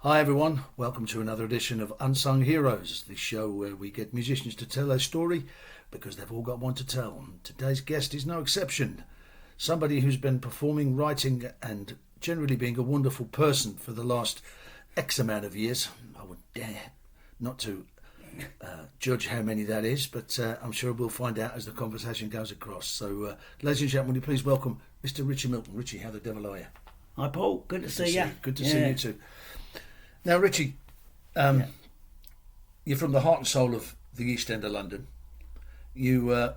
Hi everyone, welcome to another edition of Unsung Heroes, the show where we get musicians to tell their story because they've all got one to tell. Today's guest is no exception. Somebody who's been performing, writing and generally being a wonderful person for the last X amount of years. I would dare not to judge how many that is, but I'm sure we'll find out as the conversation goes across. So, ladies and gentlemen, will you please welcome Mr. Richie Milton. Richie, how the devil are you? Hi Paul, good to see you. Good to see you too. Now, Richie, you're from the heart and soul of the East End of London. How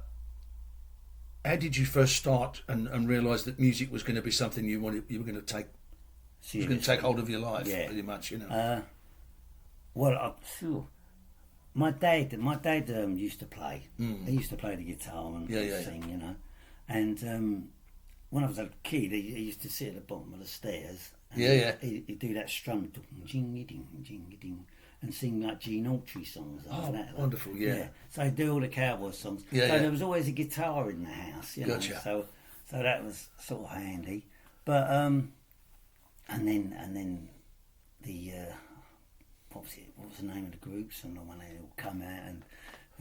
did you first start and realise that music was going to be something you were going to take? Seriously. Was going to take hold of your life, pretty much, you know. My dad used to play. He used to play the guitar and sing, you know. And when I was a kid, he used to sit at the bottom of the stairs. And he'd do that strum, jing-a-ding, and sing like Gene Autry songs. Like wonderful, yeah. So he'd do all the cowboy songs. So there was always a guitar in the house, you know. Gotcha. So that was sort of handy. But and then the what was the name of the groups? And when they all come out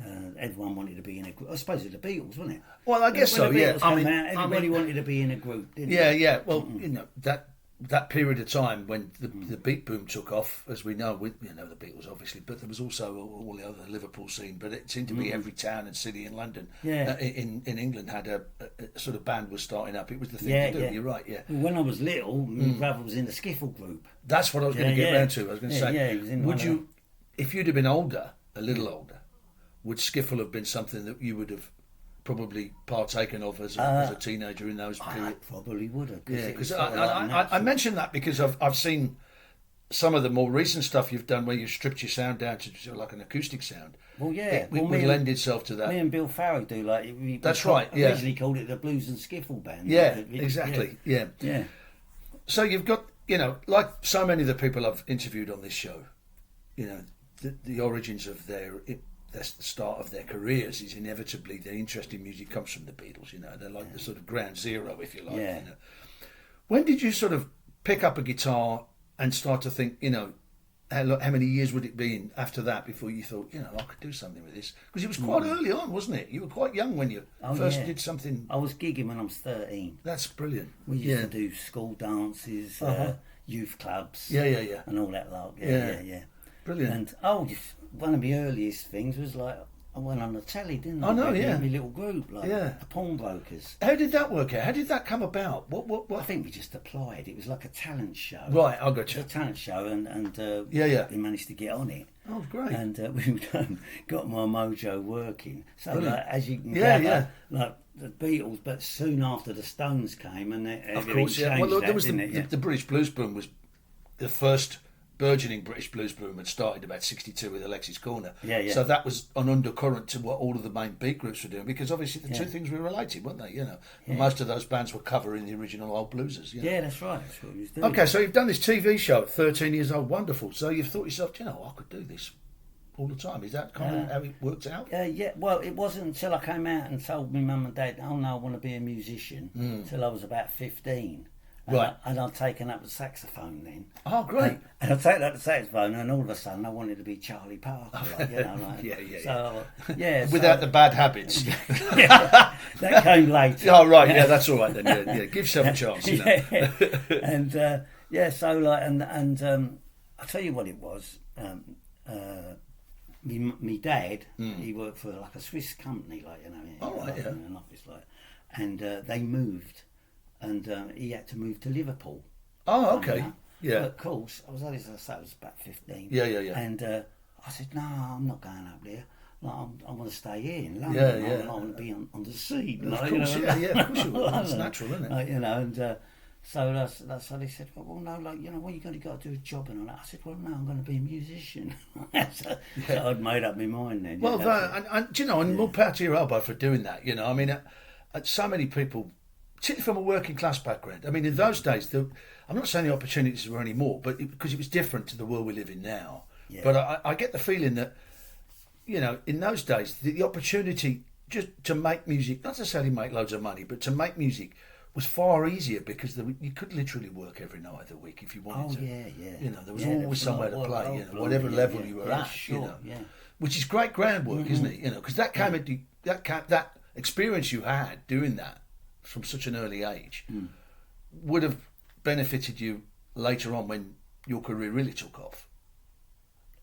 and everyone wanted to be in a group. I suppose it was the Beatles, wasn't it? Well, I guess so. Yeah. Everybody wanted to be in a group, didn't they? Yeah. Well, you know that period of time when the beat boom took off, as we know, with the Beatles obviously, but there was also all the other Liverpool scene. But it seemed to be every town and city in London, in England, had a sort of band was starting up. It was the thing to do. You're right. Yeah. Well, when I was little, my brother was in the skiffle group. That's what I was going to get round to. I was going to say, he was in if you'd have been older, a little older, would skiffle have been something that you would have probably partaken of as a teenager in those periods? I probably would have. Yeah, because I mentioned that because I've seen some of the more recent stuff you've done where you stripped your sound down to sort of like an acoustic sound. Well, yeah, it would lend itself to that. Me and Bill Farrow do That's right. Yeah, originally called it the Blues and Skiffle Band. Yeah, exactly. Yeah. So you've got, like so many of the people I've interviewed on this show, the origins of that's the start of their careers is inevitably the interest in music comes from the Beatles. They're like the sort of ground zero, if you like. Yeah. When did you sort of pick up a guitar and start to think, how many years would it be after that before you thought, I could do something with this? Because it was quite early on, wasn't it? You were quite young when you first did something. I was gigging when I was 13. That's brilliant. We used to do school dances, youth clubs, and all that lot. Yeah. Brilliant. And one of the earliest things was like I went on the telly, didn't I? I know, My little group, the pawnbrokers. How did that work out? How did that come about? What? I think we just applied. It was like a talent show. Right, I got you. It was a talent show, and we managed to get on it. Oh, great. And we got my mojo working. So as you can gather, like the Beatles, but soon after the Stones came, and everything changed. Well, there was the British Blues Boom was the first burgeoning British blues boom had started about 62 with Alexis Corner. So that was an undercurrent to what all of the main beat groups were doing, because obviously the two things were related, weren't they? And most of those bands were covering the original old bluesers. Yeah, that's right. That's what we was doing. Okay, so you've done this TV show at 13 years old. Wonderful. So you've thought yourself, I could do this all the time. Is that kind of how it worked out? Yeah, well, it wasn't until I came out and told my mum and dad, I want to be a musician, until I was about 15. And I'd taken up the saxophone then. Oh, great. And I'd taken up the saxophone, and all of a sudden I wanted to be Charlie Parker. Without the bad habits. That came later. Oh, right, that's all right then. Yeah. Give yourself a chance. And, I'll tell you what it was. Me dad, he worked for like a Swiss company, an office, and they moved. And he had to move to Liverpool. Oh, okay. Yeah. But of course, I was about 15. Yeah. And I said, no, I'm not going up there. I want to stay here in London. I want to be on the sea. Of course, of course you will. That's natural, isn't it? And so they said, well, no, what you got to do a job and all that. I said, well, no, I'm going to be a musician. So I'd made up my mind then. Well, and more power to your elbow for doing that. I mean, so many people, particularly from a working class background. I mean, in those days, I'm not saying the opportunities were any more, but because it was different to the world we live in now. Yeah. But I get the feeling that, in those days, the opportunity just to make music, not necessarily make loads of money, but to make music was far easier because you could literally work every night of the week if you wanted to. Oh, yeah. You know, there was always somewhere to play, whatever level you were at, sure, which is great groundwork, isn't it? You know, because that experience you had doing that from such an early age would have benefited you later on when your career really took off.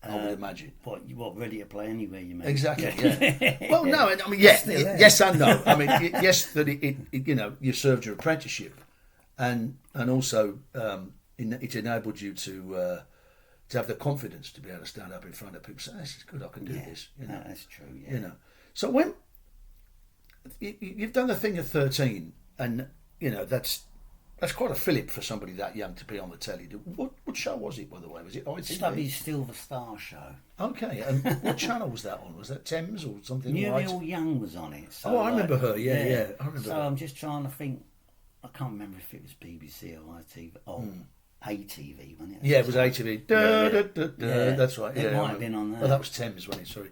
I would imagine. What, ready to play anywhere, you mean? Exactly, yeah. Well, no, I mean, yes and no. I mean, yes, that it you know, you served your apprenticeship, and also it enabled you to have the confidence to be able to stand up in front of people and say, this is good, I can do this. You know? That's true, yeah. You know, so when you've done the thing at 13, and, you know, that's quite a fillip for somebody that young to be on the telly. What show was it, by the way? Was it ITV? Stubby's Silver Star show. Okay, and what channel was that on? Was that Thames or something? Muriel Young was on it. So I remember her, yeah. I remember her. I'm just trying to think, I can't remember if it was BBC or ITV, or ATV, wasn't it? Yeah, it was ATV. That's right, It might have been on there. Oh, that was Thames, wasn't it? Sorry.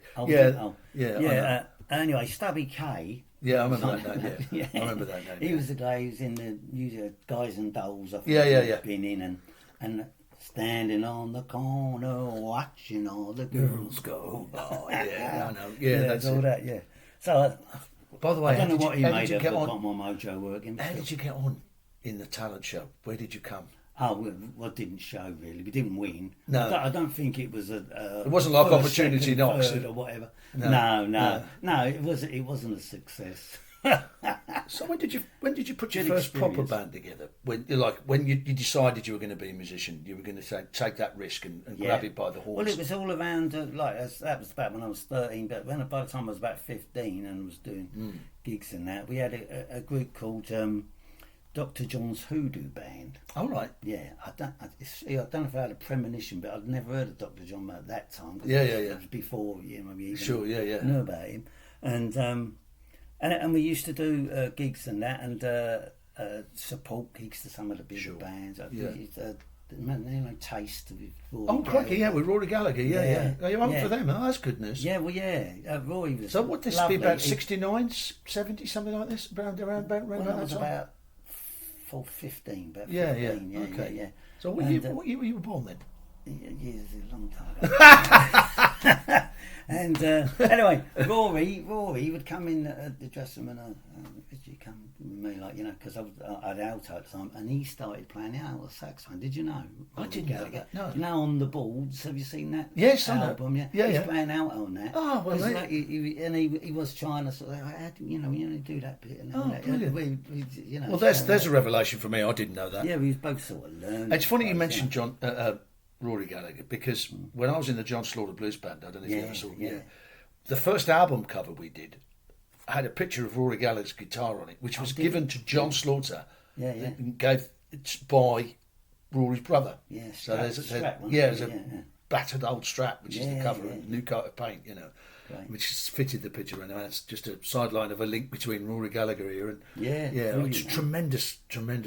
Yeah. Anyway, Stubby K. Yeah, I remember that name. Yeah, I remember that name. He was the guy who was in the Guys and Dolls. I think yeah. Been in and standing on the corner watching all the girls go. Oh yeah, I know. Yeah, that's all it. that. Yeah. So, by the way, I don't know what he made of got my mojo working. How did you get on in the talent show? Where did you come? Oh, well, didn't show really. We didn't win. No, I don't think it was a. It wasn't like Opportunity Knocks or whatever. No. It wasn't a success. So when did you put your first proper band together? When you decided you were going to be a musician, you were going to take that risk and grab it by the horns. Well, it was all around that was about when I was 13. But by the time I was about 15 and was doing gigs and that, we had a group called Dr. John's Hoodoo Band. All right. Yeah, I don't know if I had a premonition, but I'd never heard of Dr. John at that time. Yeah. It was before maybe even knew about him, and we used to do gigs and that, and support gigs to some of the bigger bands. Taste of Rory. Oh, crikey, yeah, with Rory Gallagher, yeah. Are you on for them? Oh, that's good news. Yeah, well, yeah. Rory was. So what this be about 69, 70, something like this, around that was time? About 15, about 15. Yeah. Okay. Yeah. So what year were you born then? Years, a long time ago. And anyway, Rory would come in at the dressing room and Richie come with me, because I had alto at the time, and he started playing the alto saxophone. Did you know? I didn't know that. No. You know, On the Boards. Have you seen that? Yes, album. I know. He's playing alto on that. Oh well, he was trying to sort of, you do that bit. And that. Brilliant. Well, there's a revelation for me. I didn't know that. Yeah, we both sort of learned. It's funny you mentioned John. Rory Gallagher, because when I was in the John Slaughter Blues Band, I don't know if you ever saw it. Yeah. The first album cover we did had a picture of Rory Gallagher's guitar on it, which was given to John Slaughter. And gave it by Rory's brother. Yeah. So there's a battered old strap, which is the cover, and a new coat of paint, which fitted the picture. And that's just a sideline of a link between Rory Gallagher here and it's tremendous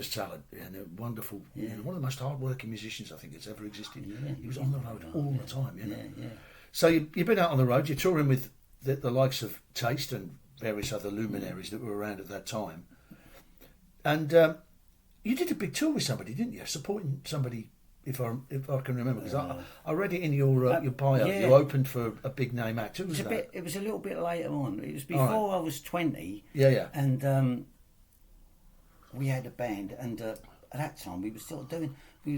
talent and a wonderful, one of the most hard-working musicians I think that's ever existed. He was on the road all the time, So you've been out on the road. You're touring with the likes of Taste and various other luminaries that were around at that time, and you did a big tour with somebody, didn't you? Supporting somebody. If I can remember, because I read it in your bio. You opened for a big name act. Who was that? It was a little bit later on. It was before I was 20. Yeah. And we had a band, and at that time we was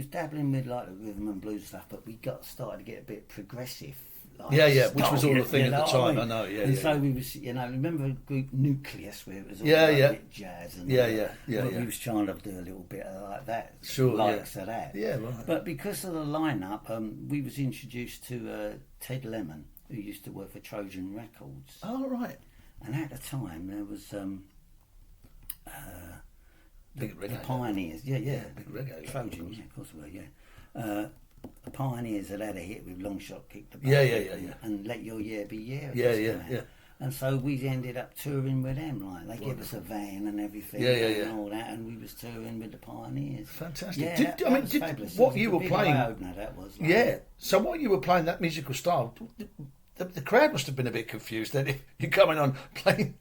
dabbling with like the rhythm and blues stuff, but we started to get a bit progressive. Which was all the thing at the time. I know. So we was, remember a group Nucleus where it was all a bit jazz and we was trying to do a little bit of like that, of that. Yeah, right. But because of the lineup, we was introduced to Ted Lemon, who used to work for Trojan Records. Oh, right. And at the time there was Big reggae. The Pioneers, big reggae. Trojan, of course we were, the Pioneers had a hit with Long Shot Kick the Bucket and Let Your Year Be Year. Yeah. And so we ended up touring with them, they gave us a van and everything and all that, and we was touring with the Pioneers. Fantastic. Yeah, what you were playing? That was. So what you were playing, that musical style, the crowd must have been a bit confused then if you're coming on playing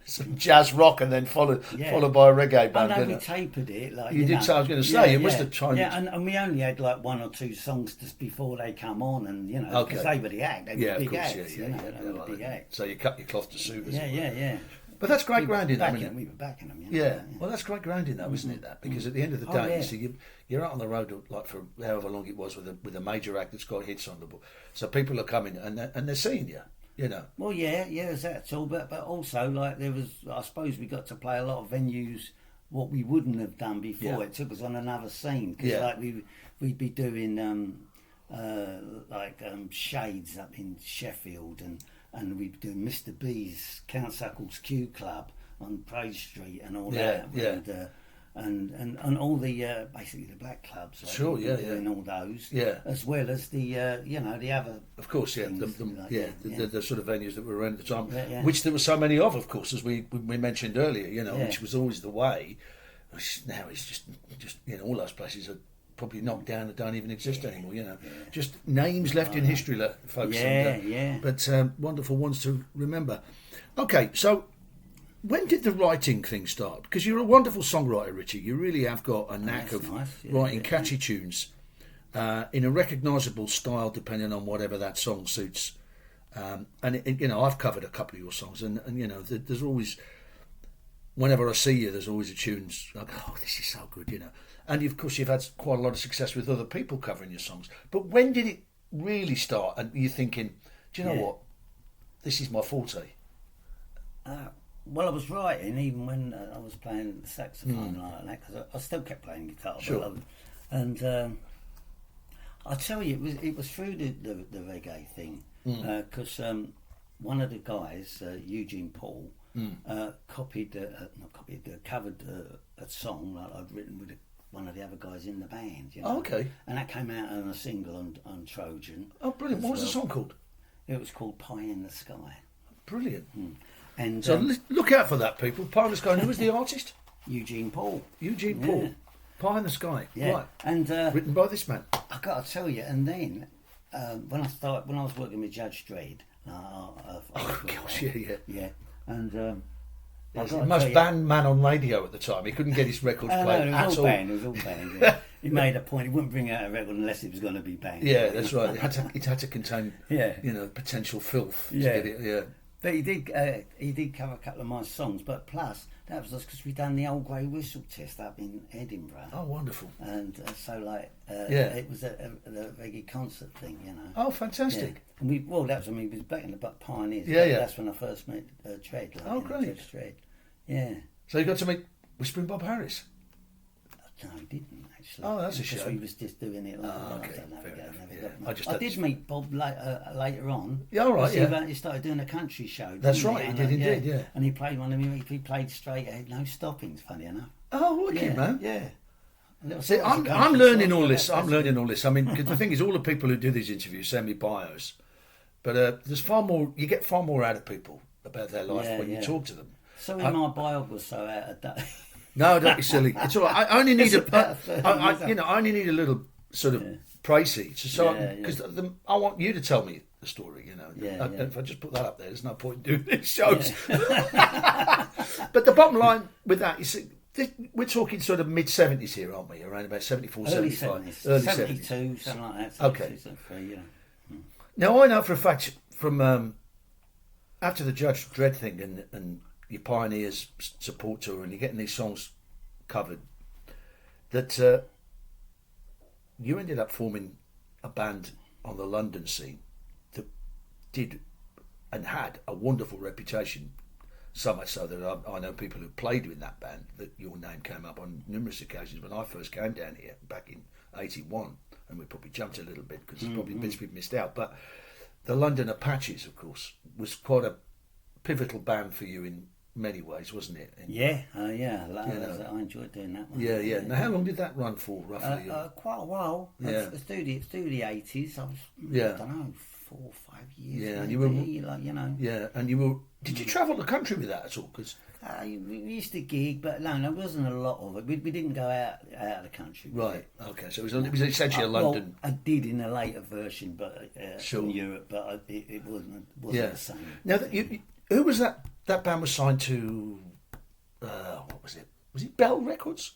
some jazz rock and then followed by a reggae band. I know we tapered it. Like, you did. So I was going to say, you must have tried. Yeah, and we only had like 1 or 2 songs just before they come on, and because they were the act, they were big acts. They were big acts. So you cut your cloth to suit us. Yeah. But that's great grounding, though, isn't it? We were backing them. Yeah. Well, that's great grounding, though, isn't it? That because at the end of the day, you see, you're out on the road like for however long it was with a major act that's got hits on the book. So people are coming and they're seeing you. Well, there's that all, but also like there was, I suppose we got to play a lot of venues what we wouldn't have done before. Yeah. It took us on another scene because like we'd be doing Shades up in Sheffield and we'd do Mr. B's Count Suckle's Q Club on Praise Street and all that. And all the basically the black clubs, and all those, as well as the the other, of course, the sort of venues that were around at the time, which there were so many of course, as we mentioned earlier, which was always the way. Now it's just all those places are probably knocked down and don't even exist anymore. Just names left in history, folks. But wonderful ones to remember. Okay, so. When did the writing thing start? Because you're a wonderful songwriter, Richie. You really have got a knack of writing catchy tunes in a recognisable style, depending on whatever that song suits. And I've covered a couple of your songs, and there's always, whenever I see you, there's always a tune. I go, oh, this is so good, And of course, you've had quite a lot of success with other people covering your songs. But when did it really start? And you're thinking, do you know what? This is my forte. Well, I was writing even when I was playing the saxophone like that, because I still kept playing guitar. Sure. And I'll tell you, it was through the reggae thing, because one of the guys, Eugene Paul, covered a song that I'd written with one of the other guys in the band. Oh, okay. And that came out on a single on Trojan. Oh, brilliant. What was the song called? It was called Pie in the Sky. Brilliant. And so look out for that, people. Pie in the Sky. Who was the artist? Eugene Paul. Paul. Pie in the Sky. Yeah. Right. And written by this man. I got to tell you. And then when I was working with Juge Dread. Yeah. And the most banned man on radio at the time. He couldn't get his records played at all. It was all banned. Yeah. He made a point. He wouldn't bring out a record unless it was going to be banned. Yeah, that's right. It had to contain, potential filth. To get it, But he did cover a couple of my songs, but plus that was just because we done the old grey whistle test up in Edinburgh. Oh, wonderful! And it was a reggae concert thing, Oh, fantastic! Yeah. And we was back in the Pioneers. Yeah. That's when I first met Dread. Great! Dread. Yeah. So you got to meet Whispering Bob Harris. No, he didn't actually. Oh, that's a shame. He was just doing it. I did meet Bob later on. Yeah, all right. He started doing a country show. That's right. He did indeed. Yeah. And he played one of them. He played straight ahead, no stoppings. Funny enough. Oh, wicked, man. Yeah. See, I'm learning all this. I mean, cause the thing is, all the people who do these interviews send me bios, but there's far more. You get far more out of people about their life when you talk to them. So my bio was so out of date. No, don't be silly. It's all right. I only need I only need a little sort of précis, because I want you to tell me the story. If I just put that up there's no point in doing these shows. But the bottom line with that, you see, we're talking sort of mid 70s here, aren't we? Around about 74, early 75, 70s, 72, something like that. Okay. Now I know for a fact from after the Juge Dread thing and your Pioneers support tour and you're getting these songs covered, that you ended up forming a band on the London scene that did and had a wonderful reputation, so much so that I know people who played in that band, that your name came up on numerous occasions when I first came down here back in 81, and we probably jumped a little bit because there's probably bits we've missed out, but the London Apaches, of course, was quite a pivotal band for you in many ways, wasn't it? I enjoyed doing that one. Yeah. Now, how long did that run for, roughly? Quite a while. Yeah. Through the 80s. I was, I don't know, 4 or 5 years. Yeah, maybe, and you were, Yeah, and you were. Did you travel the country with that at all? Because we used to gig, but no, there wasn't a lot of it. We didn't go out of the country. Right. Okay. So it was essentially a London. Well, I did in a later version, but in Europe, but it wasn't the same. Now, Who was that? That band was signed to. What was it? Was it Bell Records?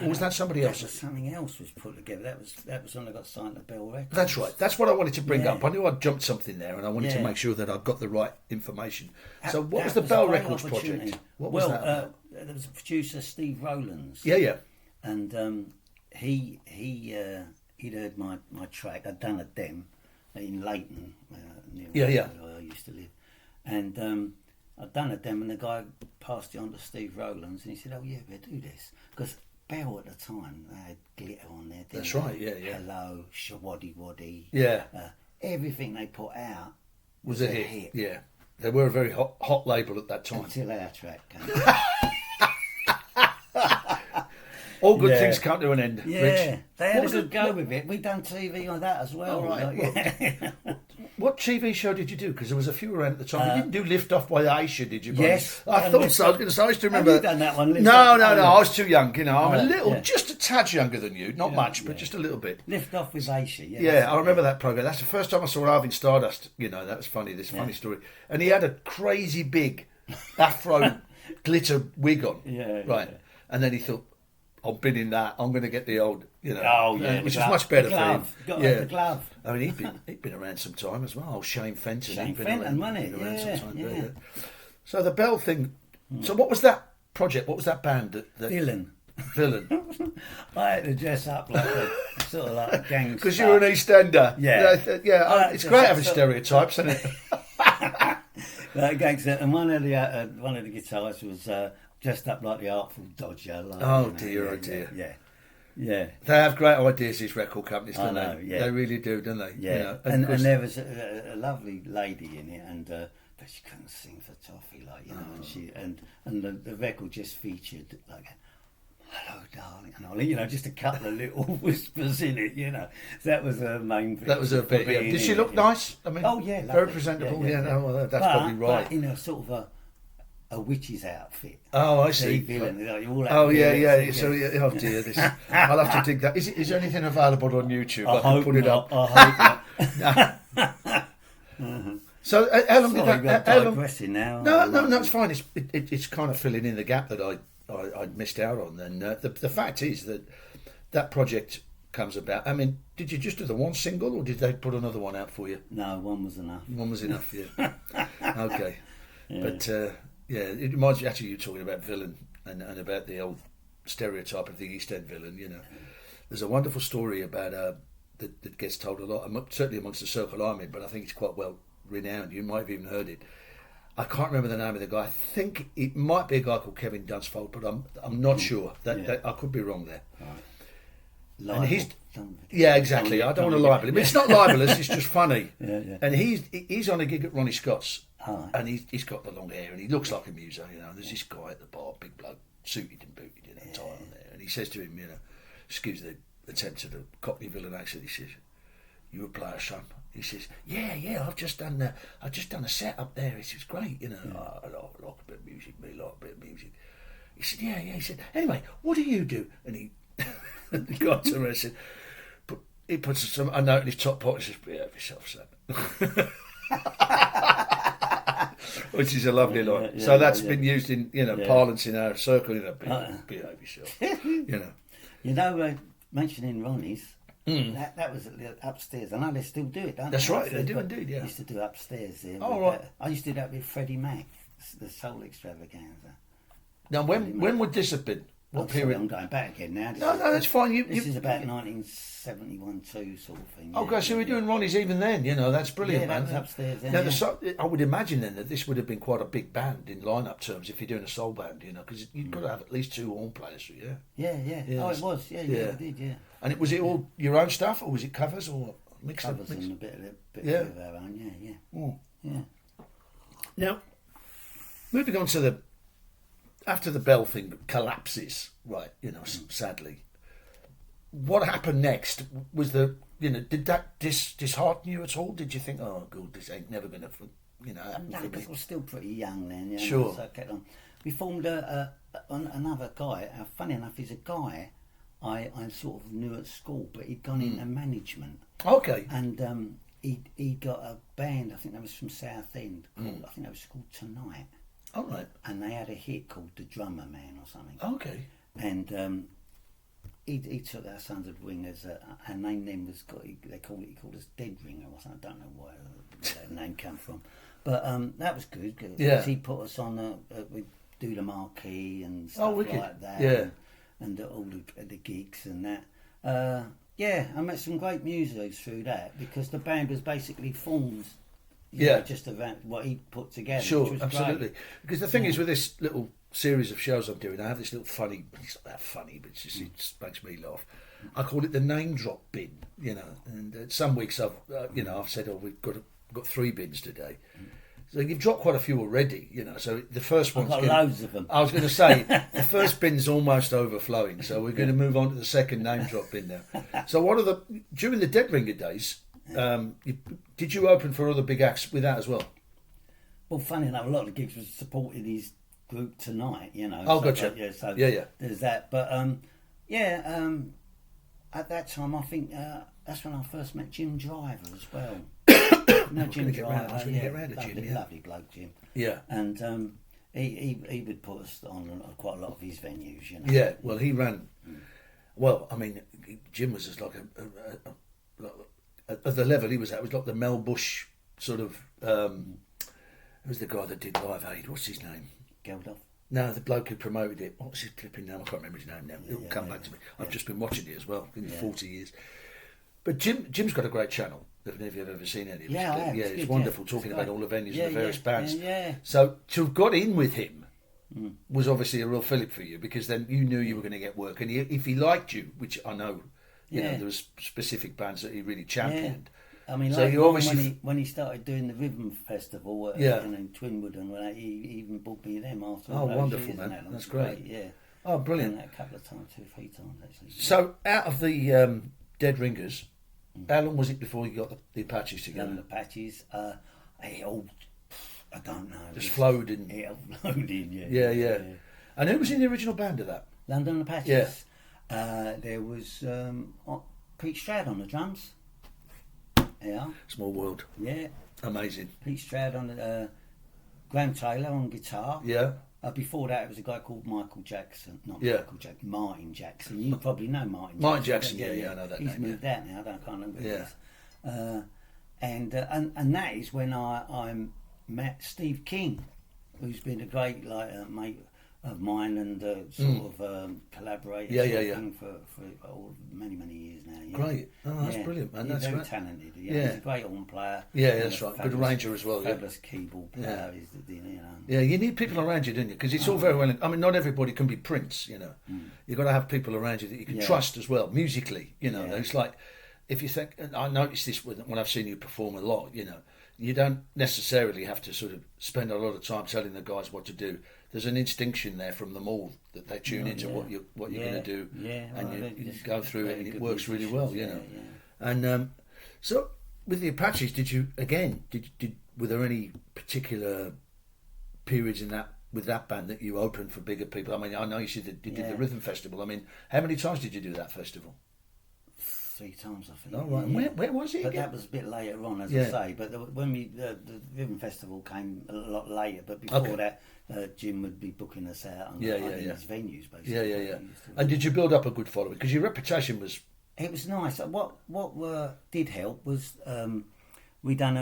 Or was that somebody else? Something else was put together. That was when I got signed to Bell Records. That's right. That's what I wanted to bring up. I knew I'd jumped something there, and I wanted to make sure that I got the right information. So, what was the Bell Records project? What was that? There was a producer, Steve Rowlands. Yeah. And he'd heard my track. I'd done a dem in Leighton, near where I used to live, and I'd done a dem, and the guy passed it on to Steve Rowlands, and he said, "Oh yeah, we'll do this," because Bell at the time, they had glitter on there. That's right, yeah. Hello, Shawaddy Waddy. Yeah. Everything they put out was a hit. Yeah. They were a very hot label at that time. Until our track came. All good things come to an end, Yeah, Rich. they had a good go with it. We done TV on that as well. Oh, right. What TV show did you do? Because there was a few around at the time. You didn't do Lift Off by Aisha, did you? Yes. I thought so. I was going to say, I used to remember. Have you done that one? No. I was too young. You know, I'm a little, just a tad younger than you. Not much, but just a little bit. Lift Off with Aisha. Yeah, I remember that programme. That's the first time I saw Arvin Stardust. You know, that was funny. This funny story. And he had a crazy big afro glitter wig on. Right. Yeah. And then he thought, I'm bidding that. I'm going to get the old, you know. Oh yeah, which is much better for him. Got to have the glove. I mean, he'd been around some time as well. Oh, Shane Fenton. Shane Fenton, wasn't it? Yeah. So the Bell thing. So what was that project? What was that band? Villain. I had to dress up like a sort of like a gangster. Because you were an East Ender. Yeah. It's great having stereotypes, isn't it? Like a gangster, and one of the guitarists was dressed up like the Artful Dodger. Like, oh dear. Yeah. They have great ideas, these record companies, don't I know, they? yeah. They really do, don't they? Yeah. You know, and there was a lovely lady in it, and but she couldn't sing for toffee, like, you know, and the record just featured like, "Hello, darling," and all, you know, just a couple of little whispers in it, you know. So that was her main thing. That was her bit. Yeah. Did she look nice? I mean, yeah, very presentable. Yeah, no, well, that's probably right. But in a sort of a witch's outfit. Oh, I see. Villain, oh dear, this. I'll have to dig that. Is there anything available on YouTube? I can put it up. I hope not. So how long did that? How long? Now. No, it's fine. It's kind of filling in the gap that I missed out on. And the fact is that project comes about. I mean, did you just do the one single, or did they put another one out for you? No, one was enough. One was enough. Yeah. Okay. Yeah. But it reminds me, actually, you talking about villain and about the old stereotype of the East End villain. You know, there's a wonderful story about that gets told a lot, certainly amongst the circle I'm in, but I think it's quite well renowned. You might have even heard it. I can't remember the name of the guy. I think it might be a guy called Kevin Dunsfold, but I'm not sure. That I could be wrong there. Right. And he's exactly. I don't want to libel him. It's not libelous. It's just funny. Yeah. And he's on a gig at Ronnie Scott's, right. and he's got the long hair, and he looks like a muso. You know, there's this guy at the bar, big bloke, suited and booted, you know, tie on there, and he says to him, you know, excuse the attempt at a Cockney villain accent. He says, "You a player, son?" He says, "Yeah. I've just done a set up there. It's great, you know. I like a bit of music, me like a bit of music." He said, "Yeah." He said, "Anyway, what do you do?" And he got to him and said, he puts a note in his top pocket and says, "Behave yourself, son." Which is a lovely line. So that's been used in parlance in our circle. You know, behave yourself. You know, mentioning Ronnie's. That was upstairs. I know they still do it, don't they? That's right, they do indeed, yeah. They used to do upstairs there. Oh, right. I used to do that with Freddie Mac, the Soul Extravaganza. Now, when would this have been? What period? I'm going back again now. No, that's fine. This is about 1971-2 sort of thing. Okay, so we're doing Ronnie's even then, you know, that's brilliant, man. That was upstairs then, now, I would imagine then that this would have been quite a big band in line-up terms if you're doing a soul band, you know, because you've got to have at least 2 horn players, yeah? Yeah. Oh, it was, yeah, it did, yeah. And was it all your own stuff, or was it covers, or mixed covers up? And a bit of our own, yeah. Now, moving on to after the Bell thing collapses, right, you know, sadly, what happened next? Was did that dishearten you at all? Did you think, oh, God, this ain't never going to, happen? No, because I was still pretty young then. Yeah, sure. So I kept on. We formed another guy. Funny enough, he's a guy I sort of knew at school, but he'd gone into management. Okay. And he got a band. I think that was from Southend. I think that was called Tonight. Oh right. And they had a hit called The Drummer Man or something. Okay. And he took our Sons of Wing as our name then was he called us Dead Ringer or something. I don't know where that name came from, but that was good. Yeah. He put us on with Do the Marquee and Oh, stuff wicked. like that. Yeah. And all the gigs and that. Yeah, I met some great musos through that because the band was basically formed. You know, just around what he put together. Sure, which was absolutely. great. Because the thing is, with this little series of shows I'm doing, I have this little funny. It's not that funny, but it just makes me laugh. I call it the name drop bin. You know, and some weeks I've said, oh, we've got 3 bins today. So you've dropped quite a few already, you know. So the first one's I've got loads of them. I was going to say the first bin's almost overflowing, so we're going to move on to the second name drop bin now. So during the Dead Ringer days, did you open for other big acts with that as well? Well, funny enough, a lot of the gigs was supporting his group Tonight, you know. Oh, so gotcha. Yeah. There's that, but at that time, I think that's when I first met Jim Driver as well. No, Jim Driver. I was going to get round to Jim. Yeah. Lovely bloke, Jim. Yeah. And he would put us on quite a lot of his venues, you know. Yeah. Well, he ran. Well, I mean, Jim was just like at the level he was at. It was like the Mel Bush sort of. Who's the guy that did Live Aid? What's his name? Geldof. No, the bloke who promoted it. What's his flipping name? I can't remember his name now. It'll come back to me. I've just been watching it as well. In 40 years. But Jim's got a great channel. I don't know if you've ever seen any of it. Yeah, it's wonderful talking about all the venues and the various bands. Yeah. So to have got in with him was obviously a real fillip for you because then you knew you were going to get work. And if he liked you, which I know, you know, there was specific bands that he really championed. I mean, so like you obviously when he started doing the Rhythm Festival in Twinwood and when he even booked me them after. Oh, wonderful, man! That's great. Yeah. Oh, brilliant! Done that a couple of times, 2 or 3 times actually. So out of the Dead Ringers, how long was it before you got the Apaches together? The Apaches, I don't know. Just flowed in. Yeah, flowed in. Yeah. And who was in the original band of that? London Apaches. Yeah. There was Pete Stroud on the drums. Yeah. Small world. Yeah. Amazing. Pete Stroud on the Graham Taylor on guitar. Yeah. Before that, it was a guy called Martin Jackson. Martin Jackson. You probably know Martin Jackson. Martin Jackson, yeah, I know that name. He's moved out now. I can't remember who it is. And that is when I met Steve King, who's been a great mate of mine and sort of collaborator for many years now. Yeah. Great. Oh, that's brilliant, man. That's very great. Talented. Yeah. He's a great horn player. Yeah, that's right. Good arranger as well. Fabulous keyboard player. Yeah, you need people around you, don't you? Because it's all very well. I mean, not everybody can be Prince, you know. You've got to have people around you that you can trust as well, musically, you know. It's like, if you think, and I noticed this when I've seen you perform a lot, you know, you don't necessarily have to sort of spend a lot of time telling the guys what to do. There's an instinction there from them all that they tune into what you're going to do, and you go through it, and it works really well, you know. And so, with the Apaches, were there any particular periods with that band that you opened for bigger people? I mean, I know you said that you did the Rhythm Festival. I mean, how many times did you do that festival? 3 times, I think. Oh, right. Yeah. Where was it? But that was a bit later on, as I say. But when the Rhythm Festival came a lot later. But before that, Jim would be booking us out on his venues, basically. Yeah. And did you build up a good following? Because your reputation was... It was nice. What did help was we done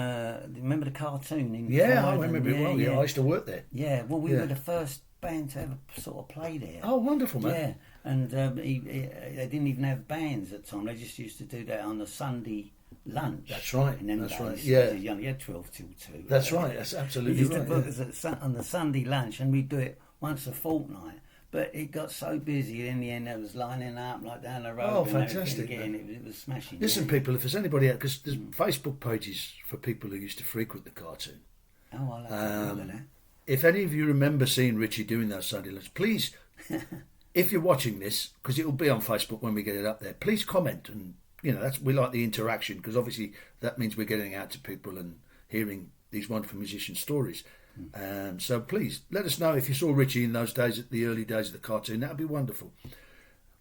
remember the cartoon in I remember it well. Yeah, I used to work there. Yeah, well, we were the first band to ever sort of play there. Oh, wonderful, man. Yeah, and they didn't even have bands at the time. They just used to do that on the Sunday lunch. That's right. And then that's right. Yeah, you had 12 till 2. That's right. That's absolutely right. They used to book us on the Sunday lunch, and we'd do it once a fortnight. But it got so busy in the end, I was lining up like down the road. Oh, fantastic! Again, it was smashing. Listen, people, if there's anybody out, because there's Facebook pages for people who used to frequent the cartoon. Oh, I like that. If any of you remember seeing Richie doing those Sunday lunch, please, if you're watching this, because it will be on Facebook when we get it up there, please comment. And you know, we like the interaction, because obviously that means we're getting out to people and hearing these wonderful musician stories. So please let us know if you saw Richie in those days, at the early days of the cartoon. That would be wonderful.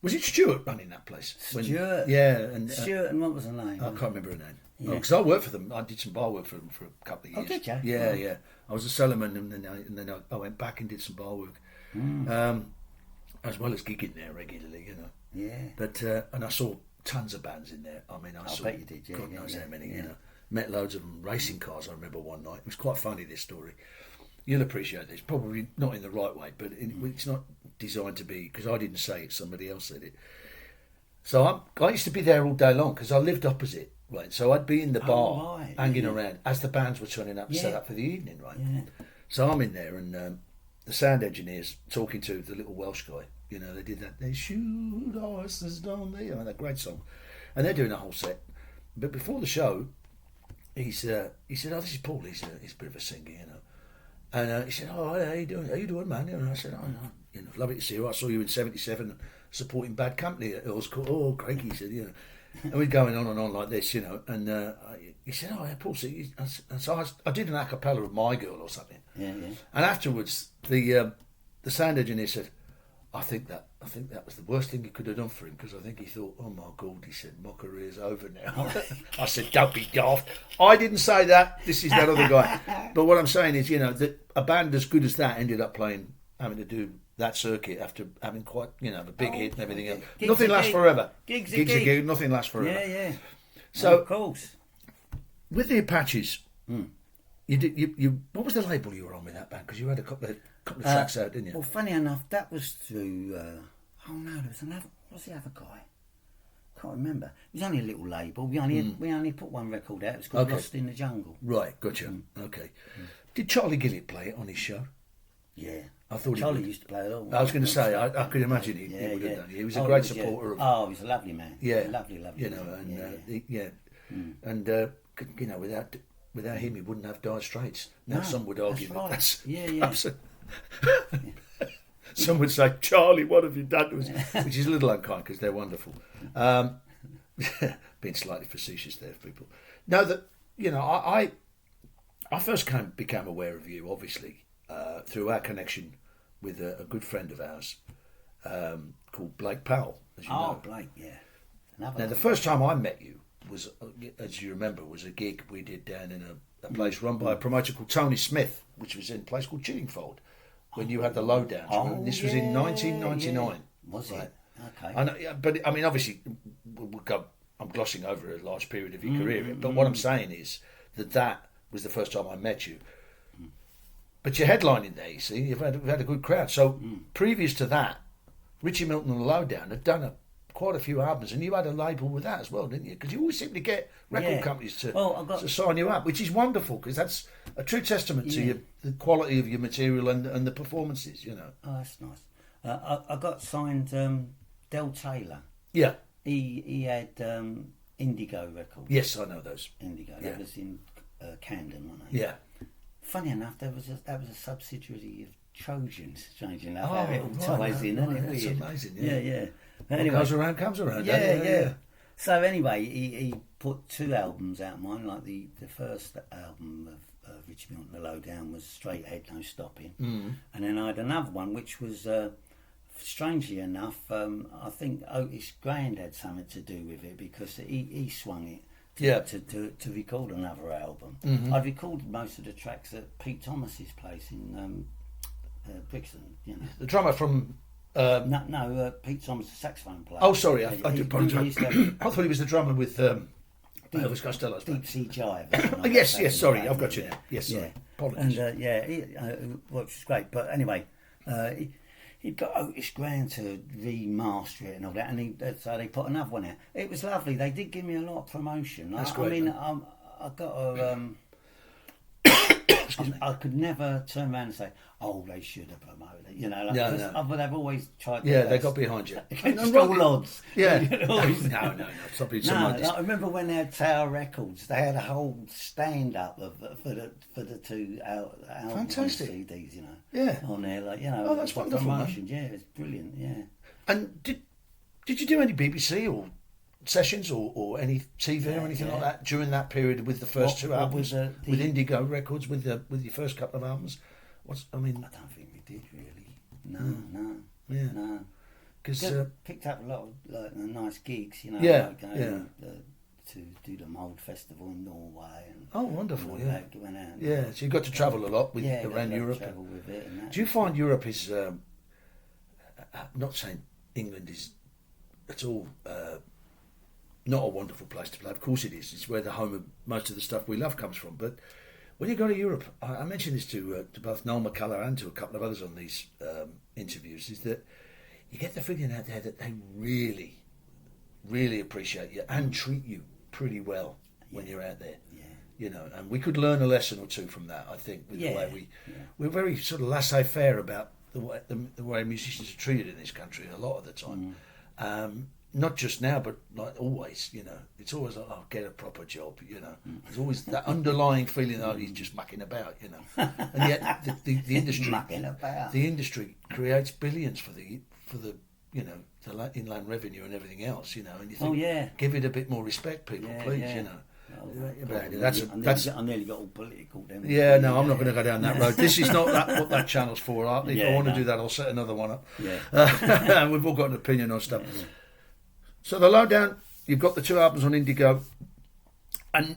Was it Stuart running that place? Stuart. Yeah. And, Stuart, and what was her name? I can't remember her name. Yeah. Because I worked for them. I did some bar work for them for a couple of years. Oh, did you? Yeah, yeah. I was a cellarman, and then I went back and did some bar work, as well as gigging there regularly, you know. Yeah. But and I saw tons of bands in there. I mean, I saw. Bet you did. Yeah, God knows how many. You know, met loads of them, racing cars. I remember one night. It was quite funny, this story. You'll appreciate this. Probably not in the right way, but it's not designed to be, because I didn't say it. Somebody else said it. So I used to be there all day long because I lived opposite. Right, so I'd be in the bar, hanging around as the bands were turning up, set up for the evening, right? Yeah. So I'm in there, and the sound engineer's talking to the little Welsh guy. You know, they did that. They shoot horses, don't they? I mean, that great song, and they're doing a whole set. But before the show, he said, "Oh, this is Paul. He's a bit of a singer, you know." And he said, "Oh, how you doing? How you doing, man?" And I said, "Oh, no, you know, lovely to see you. I saw you in '77 supporting Bad Company. It was cool. Oh, Craig," he said, you know. And we're going on and on like this, you know. And he said, "Oh, yeah, Paul." So I did an a cappella of My Girl or something. Yeah, yeah. And afterwards, the sound engineer said, I think that was the worst thing he could have done for him, because I think he thought, oh my God," he said, "my career's over now." I said, "Don't be daft. I didn't say that. This is that other guy." But what I'm saying is, you know, that a band as good as that ended up having to do that circuit after having quite, you know, a big hit and everything else. Nothing lasts forever. Gigs a gig. Nothing lasts forever. Yeah, yeah. So, of course. With the Apaches, you what was the label you were on with that band? Because you had a couple of tracks out, didn't you? Well, funny enough, that was through. Oh no, there was another. What was the other guy? Can't remember. It was only a little label. We only put one record out. It was called Lost in the Jungle. Right, gotcha. Okay. Did Charlie Gillett play it on his show? Yeah. I thought Charlie used to play it all. I was going to say, I could imagine he would have done it. He was a great supporter of. Oh, he was a lovely man. Yeah, lovely. You know, and and you know, without him, he wouldn't have Dire Straits. Now, some would argue that's Some would say, "Charlie, what have you done to us?" Which is a little unkind, because they're wonderful. Being slightly facetious there, people. No, that, you know, I first became aware of you, obviously, through our connection with a good friend of ours called Blake Powell, as you know. Oh, Blake, yeah. Now, the first time I met you was, as you remember, was a gig we did down in a place run by a promoter called Tony Smith, which was in a place called Chiddingfold, when you had the Lowdown. This was in 1999. Yeah. Was it? Okay. I know, but I mean, obviously, I'm glossing over a large period of your career, but what I'm saying is that was the first time I met you. But you're headlining there, you see. We've had a good crowd. So previous to that, Richie Milton and Lowdown had done quite a few albums, and you had a label with that as well, didn't you? Because you always seem to get record companies to sign you up, which is wonderful, because that's a true testament to the quality of your material and the performances, you know. Oh, that's nice. I got signed Del Taylor. Yeah. He had Indigo records. Yes, I know those. Indigo. Yeah. That was in Camden, wasn't it? Yeah. Funny enough, that was a subsidiary of Trojans, strange enough. How it all ties in, isn't it? That's amazing, yeah. Anyway, what comes around. Yeah. So anyway, he put 2 albums out of mine. Like the first album of Richie Milton, The Lowdown, was Straight Ahead, No Stopping. And then I had another one, which was, strangely enough, I think Otis Grand had something to do with it, because he swung it. To record another album. I'd recorded most of the tracks at Pete Thomas's place in Brixton, you know. The drummer from... Pete Thomas, the saxophone player. Oh, sorry, I do apologise. I thought he was the drummer with Elvis Costello's Deep Sea Jive. Yes, sorry, I've got you now. Yes, sorry. Apologies. And, which was great. But anyway, he'd got Otis Grand to remaster it and all that, and so they put another one out. It was lovely. They did give me a lot of promotion. That's great. I mean, I got a... I could never turn around and say, "Oh, they should have promoted it," you know. Like, but they've always tried. They got behind you. Against all odds. Yeah. No. Stop being I remember when they had Tower Records, they had a whole stand up for the 2 albums, CDs, you know. Yeah. On there, like, you know. Oh, that's wonderful, promotion. Man. Yeah, it's brilliant. Yeah. And did you do any BBC or sessions or any TV or anything like that during that period with the first 2 albums, with Indigo Records, with your first couple of albums? I don't think we did really. No. Because picked up a lot of like, nice gigs, you know. Yeah, like going, yeah. To do the Mould Festival in Norway. And, oh, wonderful! and Yeah, went out and, yeah. So you got to travel a lot with around got Europe. travel with it and that. Do you find Europe is? Not saying England is at all not a wonderful place to play. Of course it is. It's where the home of most of the stuff we love comes from. But when you go to Europe, I mentioned this to both Noel McCullough and to a couple of others on these interviews, is that you get the feeling out there that they really, really appreciate you and treat you pretty well when you're out there. Yeah. You know, and we could learn a lesson or two from that, I think, with the way we're very sort of laissez-faire about the way musicians are treated in this country a lot of the time. Not just now, but like always, you know. It's always like, oh, get a proper job, you know. There's always that underlying feeling, oh, he's just mucking about, you know. And yet the industry, the industry creates billions for the you know, the inland revenue and everything else, you know. And you think, give it a bit more respect, people, please, you know. I nearly got all political then. Yeah, no, I'm not going to go down that road. This is not what that channel's for. If I want to do that, I'll set another one up. Yeah. We've all got an opinion on stuff. Yeah. So the Lowdown, you've got the 2 albums on Indigo, and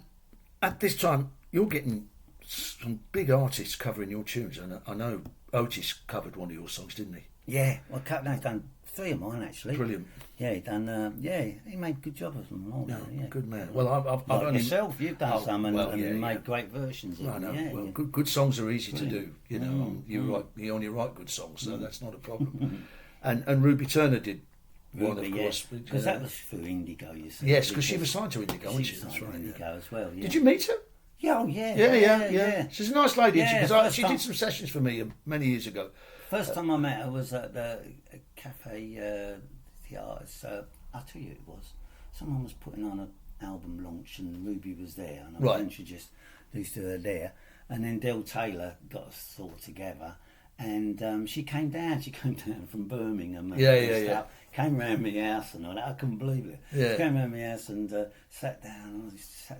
at this time you're getting some big artists covering your tunes. And I know Otis covered one of your songs, didn't he? Yeah, well, he's done 3 of mine actually. Brilliant. Yeah, he done. He made a good job of them all. Yeah. Good man. Well, I've like only yourself. You've done some and made great versions. I know. Good songs are easy to do. You know, you only write good songs, so that's not a problem. and Ruby Turner did. One, of course, because that was through Indigo, you see. Yes, because she was signed to Indigo, wasn't she? That's right. Indigo as well. Yeah. Did you meet her? Yeah, Yeah. She's a nice lady, because she did some sessions for me many years ago. First time I met her was at the Cafe Theatres. I'll tell you it was. Someone was putting on an album launch and Ruby was there, and I introduced to her there. And then Del Taylor got us all together. And she came down from Birmingham. And came round my house and all that. I couldn't believe it. Yeah. She came round my house and sat down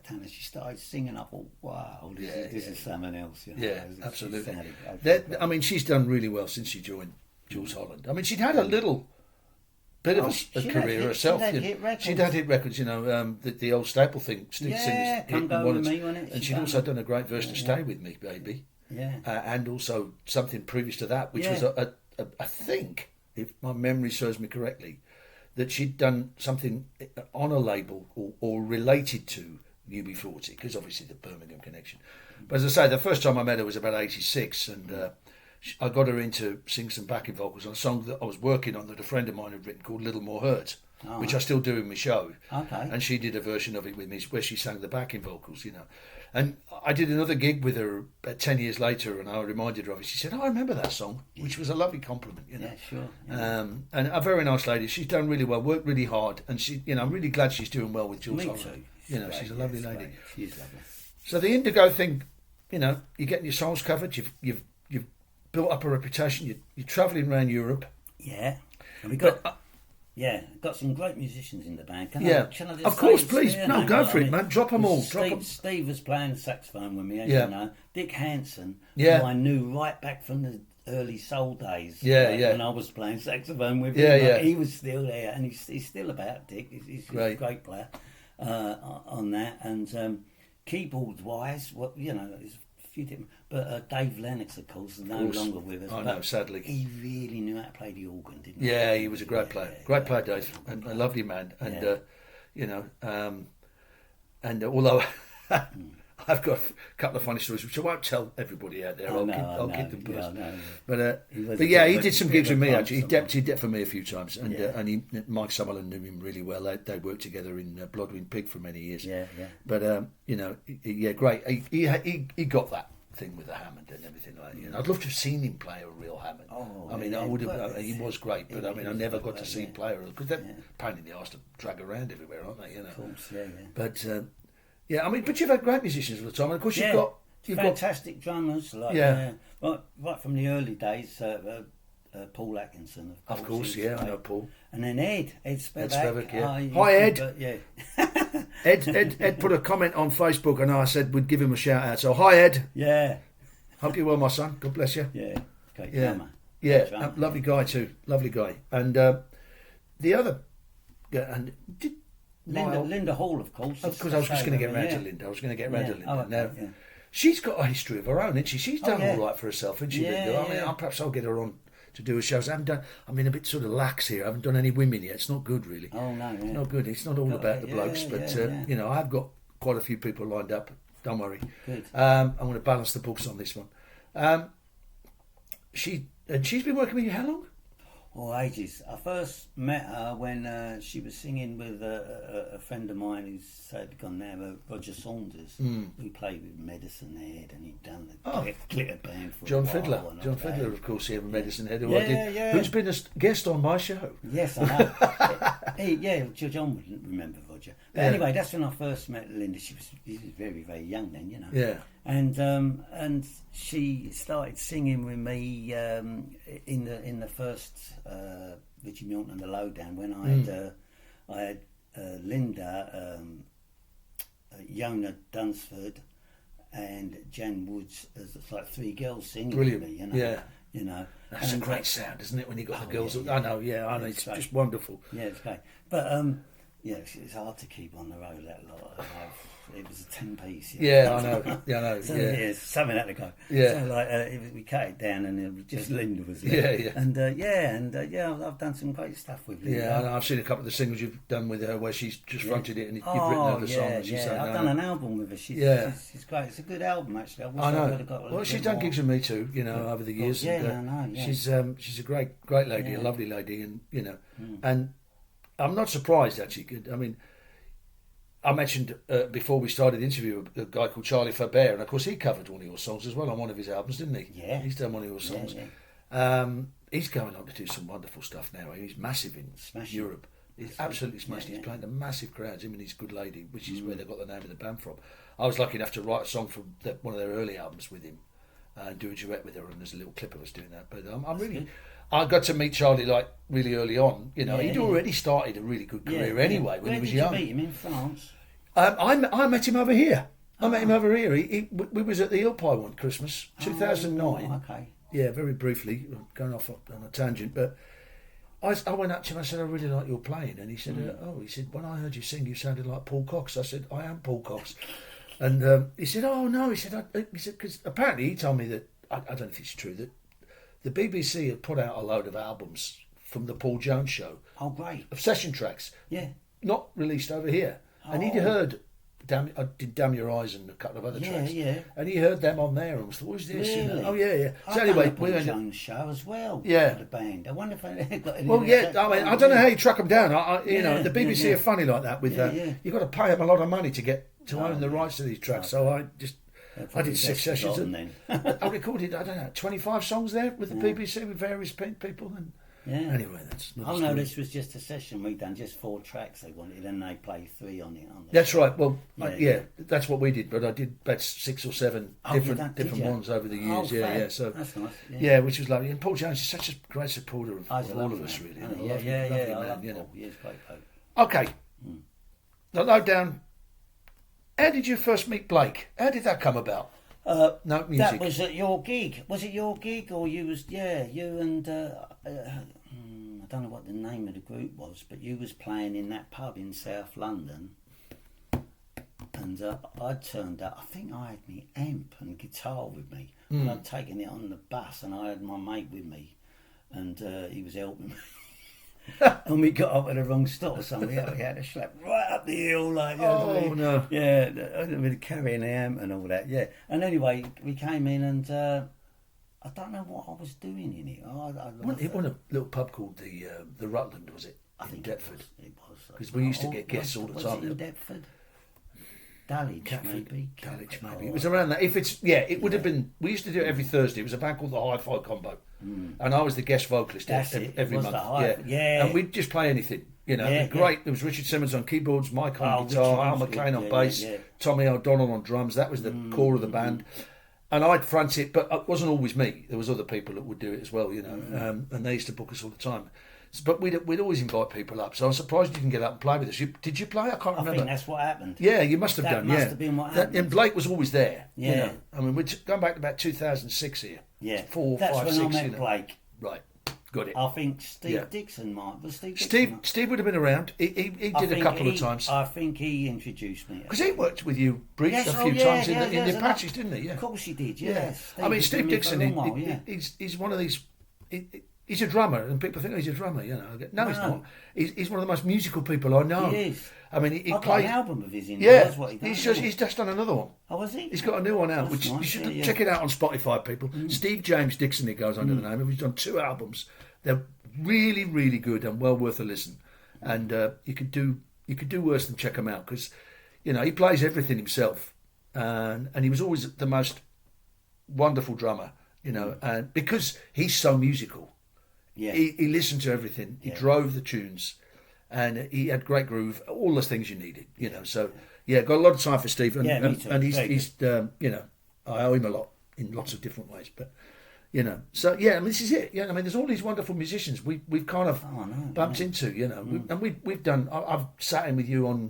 and she started singing. I thought, wow, this is something else. You know? Yeah, absolutely. I mean, she's done really well since she joined Jules Holland. I mean, she'd had a little bit of a career herself. She'd had hit records, you know, the old staple thing. Yeah, Come Go With Me, wasn't it? And she'd also done a great version of Stay With Me, Baby. Yeah. And also something previous to that, which was, I think, if my memory serves me correctly, that she'd done something on a label or related to UB40, because obviously the Birmingham connection. But as I say, the first time I met her was about 86, and I got her in to sing some backing vocals on a song that I was working on that a friend of mine had written called Little More Hurt, which I still do in my show. Okay. And she did a version of it with me where she sang the backing vocals, you know. And I did another gig with her 10 years later, and I reminded her of it. She said, I remember that song, which was a lovely compliment, you know. Yeah, sure. Yeah. And a very nice lady. She's done really well, worked really hard, and she, you know, I'm really glad she's doing well with Jules Holland. Me too. You know, she's a lovely lady. Great. She's lovely. So the Indigo thing, you know, you're getting your songs covered, you've built up a reputation, you're travelling around Europe. Yeah. And we got... got some great musicians in the band. Can I just of course, please. No, go for it, man. Drop them all. Steve was playing saxophone with me, as you know. Dick Hanson, who Yeah. I knew right back from the early soul days. Yeah. When I was playing saxophone with him. Yeah. He was still there, and he's still about, Dick. He's a great player on that. And keyboard-wise, there's a few different... But Dave Lennox, of course, is no longer with us. I know, sadly. He really knew how to play the organ, didn't he? Yeah, he was a great player. Great player, Dave. And a lovely man. And, and although I've got a couple of funny stories, which I won't tell everybody out there. I'll keep them personal. But he did some gigs with me, actually. He depped for me a few times. And Mike Summerlin knew him really well. They worked together in Bloodwind Pig for many years. Yeah. But, great. He got that thing with the Hammond and everything like that. You know, I'd love to have seen him play a real Hammond. I would have. He was great, but I never got to see him play it because they're pain in the arse to drag around everywhere, aren't they? You know. Of course, yeah. But but you've had great musicians all the time, and of course you've got fantastic drummers, like right from the early days. Paul Atkinson, of course, I know Paul. And then Ed Spevak. Hi, Ed. Ed put a comment on Facebook, and I said we'd give him a shout out. So hi, Ed. Yeah. Hope you're well, my son. God bless you. Yeah. Great drummer. Yeah. Lovely guy too. Lovely guy. And the other, and did Linda Hall, of course. Because I was just going to get round to Linda. I was going to get round to Linda. Now, she's got a history of her own, isn't she? She's done all right for herself, isn't she, Linda? I mean, perhaps I'll get her on to do a show. I haven't done. I'm a bit sort of lax here. I haven't done any women yet. It's not good, really. Oh no, it's not good. It's not all about the blokes, but you know, I've got quite a few people lined up. Don't worry. Good. I'm going to balance the books on this one. She's been working with you how long? Oh, ages. I first met her when she was singing with a friend of mine who's sadly gone now, Roger Saunders, who played with Medicine Head, and he'd done the glitter band for John a while. Fiddler. John Fiddler, of course, here with Medicine Head, who's been a guest on my show. Yes, I know. John wouldn't remember Roger. But anyway, that's when I first met Linda. She was very, very young then, you know. Yeah. And she started singing with me in the first Richie Milton and the Lowdown when I had Linda, Yona Dunsford, and Jan Woods as like three girls singing with me. You know. Yeah. You know. That's a great sound, isn't it? When you got the girls. I know. It's just wonderful. Yeah, it's great. But it's hard to keep on the road that lot. It was a 10-piece. Yeah, I know. Yeah, I know. So, something had to go. Yeah. So we cut it down, and it was just Linda was there. Yeah. I've done some great stuff with Linda. Yeah, I know. I've seen a couple of the singles you've done with her where she's just fronted it, and you've written over songs. Yeah, I've done an album with her. She's great. It's a good album, actually. I know. Well, she's done gigs with me too. You know, over the years. She's a great lady, a lovely lady, and you know, and I'm not surprised actually. I mean, I mentioned before we started the interview a guy called Charlie Fabert, and of course he covered one of your songs as well on one of his albums, didn't he? Yeah. He's done one of your songs. He's going on to do some wonderful stuff now. He's massive in Europe. He's absolutely smashing. He's playing to massive crowds, him and his good lady, which is where they got the name of the band from. I was lucky enough to write a song from one of their early albums with him and do a duet with her, and there's a little clip of us doing that. But I'm really... Good. I got to meet Charlie like really early on. You know, he'd already started a really good career anyway when he was young. Where did you meet him? In France? I met him over here. I met him over here. We was at the Ilpie one Christmas, 2009. Oh, okay. Yeah, very briefly, going off on a tangent, but I went up to him. I said, "I really like your playing," and he said, he said, "When I heard you sing, you sounded like Paul Cox." I said, "I am Paul Cox," and he said, "Oh no," he said, because apparently he told me that I don't know if it's true that the BBC had put out a load of albums from the Paul Jones show. Oh, great! Of session tracks. Yeah. Not released over here. And he'd heard I did Damn Your Eyes and a couple of other tracks. Yeah. And he heard them on there and was thought, what is this? Really? You know? Oh, yeah. So anyway, we went to the show as well. Yeah. The band. I wonder if they got any. Well, yeah. I mean, I don't know how you track them down. You know, the BBC are funny like that. With you've got to pay them a lot of money to own the rights to these tracks. So I did 6 sessions. I recorded 25 songs there with the BBC with various people and. Yeah. Anyway, that's. No, this was just a session we done, just 4 tracks they wanted, and they played 3 on it. That's right. Well, that's what we did, but I did about 6 or 7 different ones over the years. Fair. So that's nice. Yeah, which was lovely. And Paul Jones is such a great supporter of all of us, really. I love Paul. He's great. Okay, the Lowdown. How did you first meet Blake? How did that come about? No music. That was at your gig. Was it your gig or you was? Yeah, you and I don't know what the name of the group was, but you was playing in that pub in South London, and I turned up. I think I had my amp and guitar with me, and I'd taken it on the bus, and I had my mate with me, and he was helping me. And we got up at the wrong stop or something. We had to schlep right up the hill, like no, yeah, with carrying the amp and all that. Yeah, and anyway, we came in and I don't know what I was doing in it. It was a little pub called the Rutland, was it? I think Deptford. It was because we used to get guests all the time. Was it in Deptford? Dulwich, maybe. Dulwich, maybe. It was around that. It would have been. We used to do it every Thursday. It was a band called the Hi-Fi Combo, and I was the guest vocalist every month. And we'd just play anything. You know, great. There was Richard Simmons on keyboards, Mike on guitar, Al McLean on bass, Tommy O'Donnell on drums. That was the core of the band. And I'd front it, but it wasn't always me. There was other people that would do it as well, you know. And they used to book us all the time. But we'd always invite people up. So I'm surprised you didn't get up and play with us. Did you play? I can't remember. I think that's what happened. Yeah, you must have done. That must have been what happened. And Blake was always there. Yeah. You know? I mean, we're going back to about 2006 here. Yeah. 4, that's 5, when 6. I met Blake. Right. Got it. I think Steve Dixon might. Was Steve Steve would have been around. He did a couple of times. I think he introduced me. Because he worked with you, Bridge, a few times in the Apaches, didn't he? Yeah. Of course he did, yes. I mean, Steve Dixon, he's one of these... He's a drummer, and people think he's a drummer, you know. No, he's not. He's one of the most musical people I know. He is. I mean, he I've played... got an album of his in there. That's what he does. He's just done another one. Oh, has he? He's got a new one out, That's which nice, you should yeah. check it out on Spotify, people. Steve James Dixon, he goes under the name. He's done 2 albums. They're really, really good and well worth a listen. And you could do worse than check them out because, you know, he plays everything himself, and he was always the most wonderful drummer, you know, and because he's so musical. Yeah. He listened to everything. He drove the tunes, and he had great groove. All the things you needed, you know. So got a lot of time for Steve, and, me too. and he's you know, I owe him a lot in lots of different ways. But you know, so I mean, this is it. Yeah, I mean, there's all these wonderful musicians we've kind of bumped into, you know, and we've done. I've sat in with you on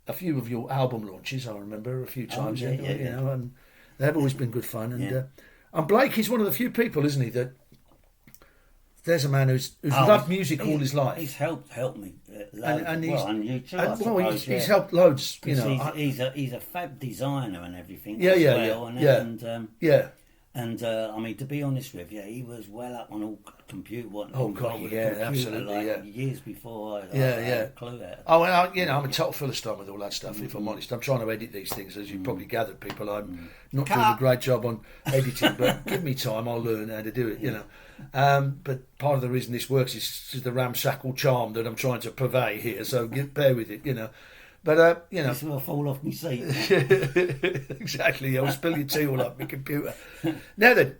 a few of your album launches. I remember a few times, you know, and they've always been good fun. And Blake, he's one of the few people, isn't he, that. There's a man who's loved music all his life. He's helped me, and he's, and you too. He's helped loads. You know, he's a fab designer and everything. And I mean, to be honest with you, he was well up on all computer. Absolutely, years before I had a clue that. Oh, well, you know, I'm a total philistine with all that stuff. If I'm honest, I'm trying to edit these things, as you probably gathered, people. I'm not doing a great job on editing, but give me time, I'll learn how to do it. You know, but part of the reason this works is the ramshackle charm that I'm trying to purvey here. So bear with it, you know. But you know, this will fall off my seat. Exactly. I'll spill your tea all up my computer. Now then,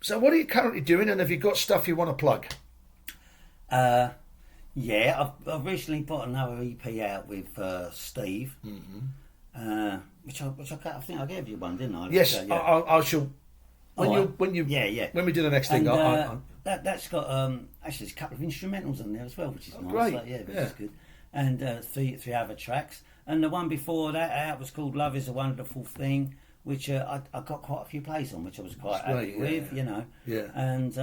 so what are you currently doing, and have you got stuff you want to plug? Yeah, I've recently put another EP out with Steve, which I think I gave you one, didn't I? Yes, I shall. When we do the next thing, that's got actually there's a couple of instrumentals in there as well, which is nice. Great. Which is good. And three other tracks, and the one before that was called "Love Is a Wonderful Thing," which I got quite a few plays on, which I was quite happy with, you know. Yeah. And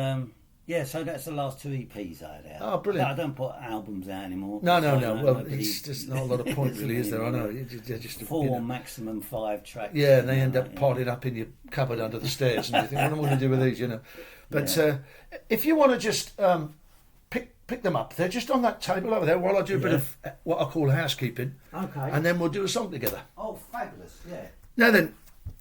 so that's the last 2 EPs I had out. Oh, brilliant! But I don't put albums out anymore. No. Well, it's just not a lot of point, really, is there? I know. They're just 4, maximum 5 tracks. Yeah, and they end up potted up in your cupboard under the stairs, and you think, what am I going to do with these? You know. But if you want to just pick them up. They're just on that table over there while I do a bit of what I call housekeeping. Okay. And then we'll do a song together. Oh, fabulous, yeah. Now then,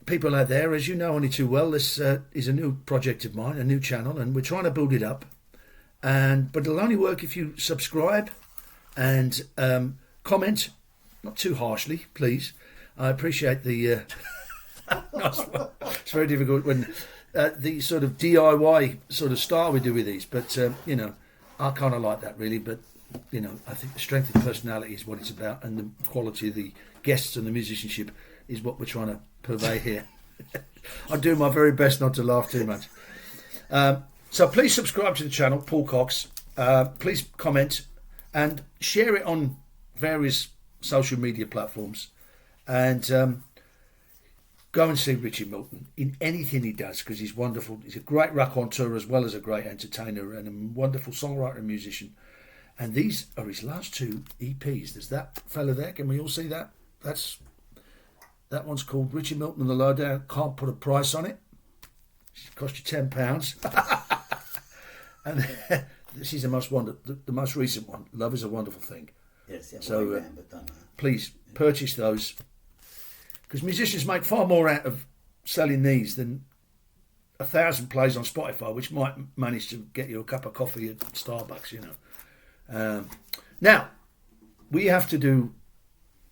people out there, as you know only too well, this is a new project of mine, a new channel, and we're trying to build it up. But it'll only work if you subscribe and comment, not too harshly, please. I appreciate the... it's very difficult when the sort of DIY sort of style we do with these, but, you know, I kind of like that, really, but, you know, I think the strength of personality is what it's about, and the quality of the guests and the musicianship is what we're trying to purvey here. I do my very best not to laugh too much. So please subscribe to the channel, Paul Cox. Please comment and share it on various social media platforms. And go and see Richie Milton in anything he does, because he's wonderful. He's a great raconteur as well as a great entertainer, and a wonderful songwriter and musician. And these are his last 2 EPs. There's that fella there. Can we all see that? That one's called Richie Milton and the Lowdown. Can't put a price on it. It cost you £10. And this is the most recent one. Love Is a Wonderful Thing. Yes. So please purchase those. Because musicians make far more out of selling these than 1,000 plays on Spotify, which might manage to get you a cup of coffee at Starbucks, you know. Now, we have to do,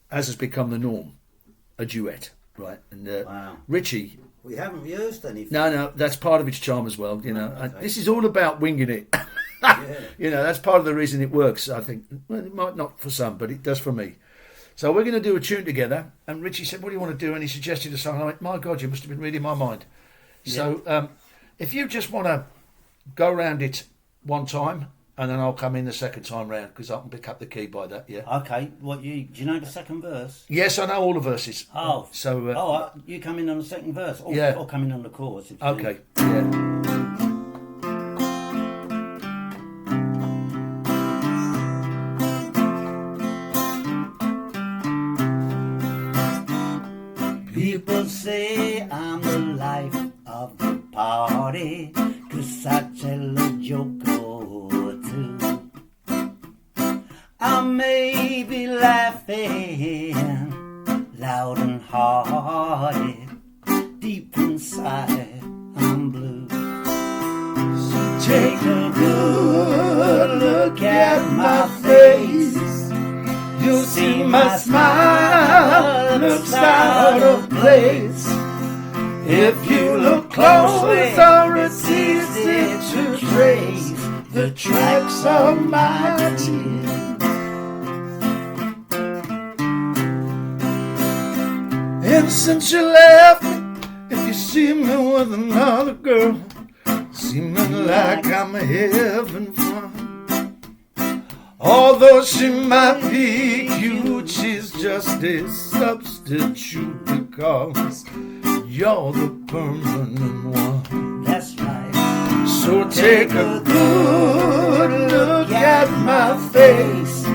as has become the norm, a duet, right? And wow. Richie... We haven't used anything. No, that's part of its charm as well, you know. Okay. This is all about winging it. You know, that's part of the reason it works, I think. Well, it might not for some, but it does for me. So we're going to do a tune together, and Richie said, what do you want to do? And he suggested a song, and I went, my God, you must have been reading my mind. Yeah. So if you just want to go around it one time, and then I'll come in the second time round, because I can pick up the key by that, yeah. Okay, do you know the second verse? Yes, I know all the verses. Oh. So, you come in on the second verse, or come in on the chorus. Okay, yeah. People say I'm the life of the party, 'cause I tell a joke or two. I may be laughing loud and hearty, deep inside I'm blue. So take a good look at my face. You'll see my smile looks out of place. If you look closer, it's easy to trace the tracks of my tears. And since you left me, if you see me with another girl, seeming like I'm having fun. Although she might be cute, she's just a substitute, because you're the permanent one. That's right. So take a good look at my face.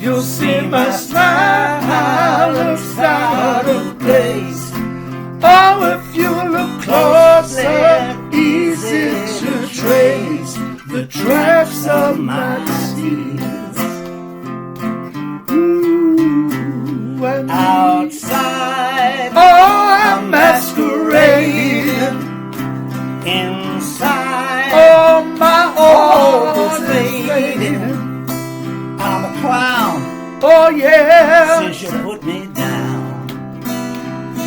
You'll see my smile looks out of place. Oh, if you look closer, easy to trace the tracks of my tears. Ooh, outside, oh, I'm masquerading. Inside, oh, my heart is fading. I'm a clown, oh yeah, since you put me down.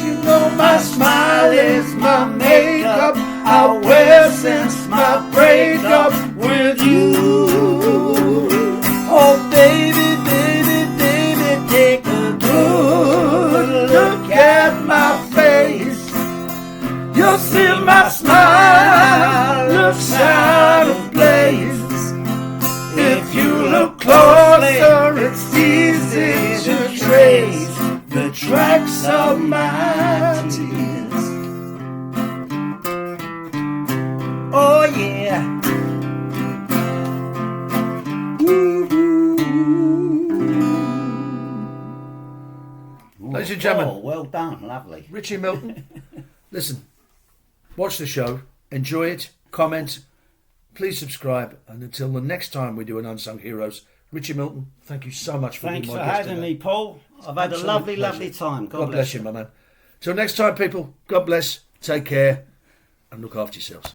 You know my smile is my makeup I wear since my breakup with you. Oh baby, baby, baby, take a good look at my face. You'll see my smile looks out of place. If you look closer, it's easy to trace the tracks of my tears. Oh yeah. Ladies and gentlemen, oh, well done, lovely. Richie Milton. Listen, watch the show, enjoy it, comment, please subscribe, and until the next time we do an Unsung Heroes, Richie Milton, thank you so much for being my guest. Thanks for having me, Paul. I've had a lovely, lovely time. God bless you, my man. Till next time, people, God bless, take care, and look after yourselves.